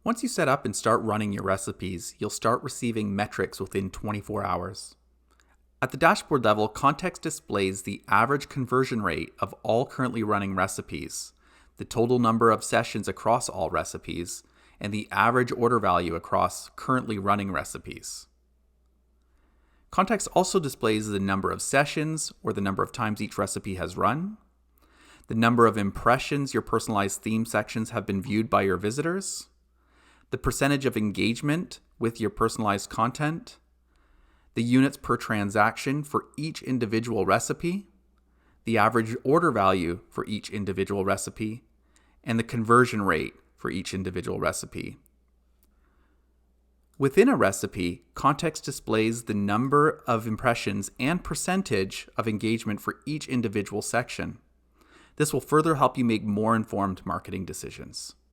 Once you set up and start running your recipes, you'll start receiving metrics within 24 hours. At the dashboard level, context displays the average conversion rate of all currently running recipes, the total number of sessions across all recipes, and the average order value across currently running recipes. Context also displays the number of sessions, or the number of times each recipe has run, the number of impressions your personalized theme sections have been viewed by your visitors, the percentage of engagement with your personalized content, the units per transaction for each individual recipe, the average order value for each individual recipe, and the conversion rate for each individual recipe. Within a recipe, context displays the number of impressions and percentage of engagement for each individual section. This will further help you make more informed marketing decisions.